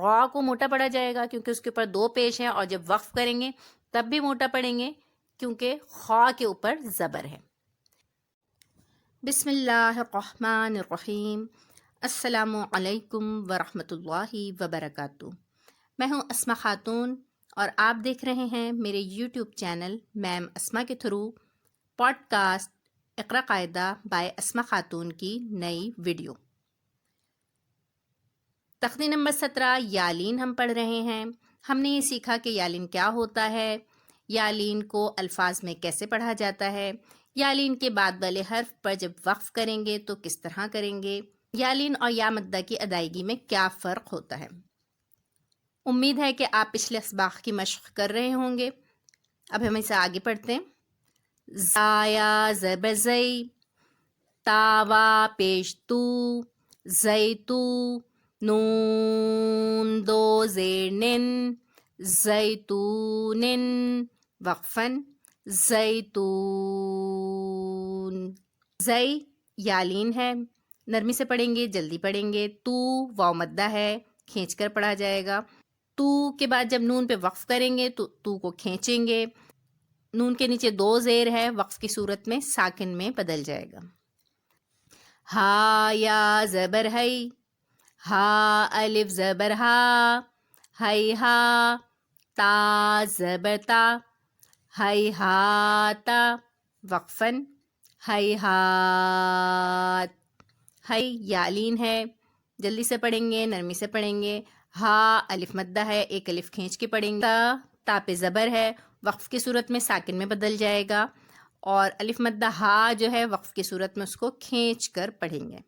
را کو موٹا پڑھا جائے گا کیونکہ اس کے اوپر دو پیش ہیں، اور جب وقف کریں گے تب بھی موٹا پڑھیں گے کیونکہ خا کے اوپر زبر ہے۔ بسم اللہ الرحمن الرحیم۔ السلام علیکم ورحمۃ اللہ وبرکاتہ۔ میں ہوں اسما خاتون اور آپ دیکھ رہے ہیں میرے یوٹیوب چینل میم اسما کے تھرو پوڈ کاسٹ اقرا قاعدہ بائے اسما خاتون کی نئی ویڈیو۔ تختی نمبر 17 یالین ہم پڑھ رہے ہیں۔ ہم نے یہ سیکھا کہ یالین کیا ہوتا ہے، یالین کو الفاظ میں کیسے پڑھا جاتا ہے، یالین کے بعد والے حرف پر جب وقف کریں گے تو کس طرح کریں گے، یالین اور یا مدہ کی ادائیگی میں کیا فرق ہوتا ہے۔ امید ہے کہ آپ پچھلے اسباق کی مشق کر رہے ہوں گے۔ اب ہم اسے آگے پڑھتے ہیں۔ زایا زبر زئی، تاوا پیش تو، زیتو، نون دو زیر نن، زیتونن، وقفن، زیتون۔ زئی یالین ہے، نرمی سے پڑھیں گے، جلدی پڑھیں گے۔ تو واو مدہ ہے، کھینچ کر پڑھا جائے گا۔ تو کے بعد جب نون پہ وقف کریں گے تو کو کھینچیں گے۔ نون کے نیچے دو زیر ہے، وقف کی صورت میں ساکن میں بدل جائے گا۔ ہا یا زبر ہئی، ہا الف زبر ہا، ہئی ہا، تا زبر تا، ہئی ہاتا، وقفن، ہئی ہات۔ ہئی یالین ہے، جلدی سے پڑھیں گے، نرمی سے پڑھیں گے۔ ہا الف مدہ ہے، ایک الف کھینچ کے پڑھیں گے۔ تا پہ زبر ہے، وقف کی صورت میں ساکن میں بدل جائے گا، اور الف مدہ ہا جو ہے وقف کی صورت میں اس کو کھینچ کر پڑھیں گے۔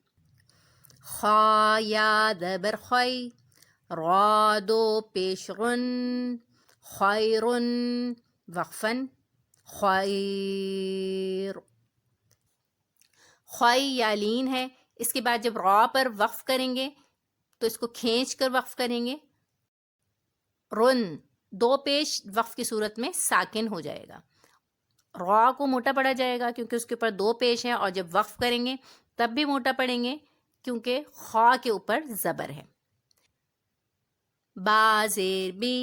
خا یا زبر خی، را دو پیش غن، خیرن، وقفن، خیر۔ خی یالین ہے، اس کے بعد جب را پر وقف کریں گے تو اس کو کھینچ کر وقف کریں گے۔ رن دو پیش وقف کی صورت میں ساکن ہو جائے گا۔ را کو موٹا پڑھا جائے گا کیونکہ اس کے اوپر دو پیش ہیں، اور جب وقف کریں گے تب بھی موٹا پڑھیں گے کیونکہ خا کے اوپر زبر ہے۔ با زیر بی،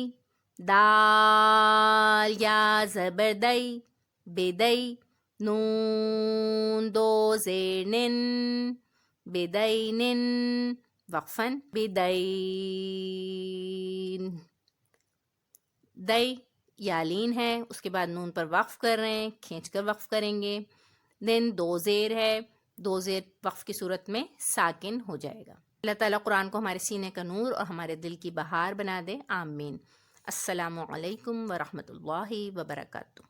دال یا زبر دئی، بیدئی، نون دو زیر نن، بیدینن، وقفن، بیدین۔ دئی یالین ہے، اس کے بعد نون پر وقف کر رہے ہیں، کھینچ کر وقف کریں گے۔ دین دو زیر ہے، دو زیر وقف کی صورت میں ساکن ہو جائے گا۔ اللہ تعالیٰ قرآن کو ہمارے سینے کا نور اور ہمارے دل کی بہار بنا دے، آمین۔ السلام علیکم ورحمۃ اللہ وبرکاتہ۔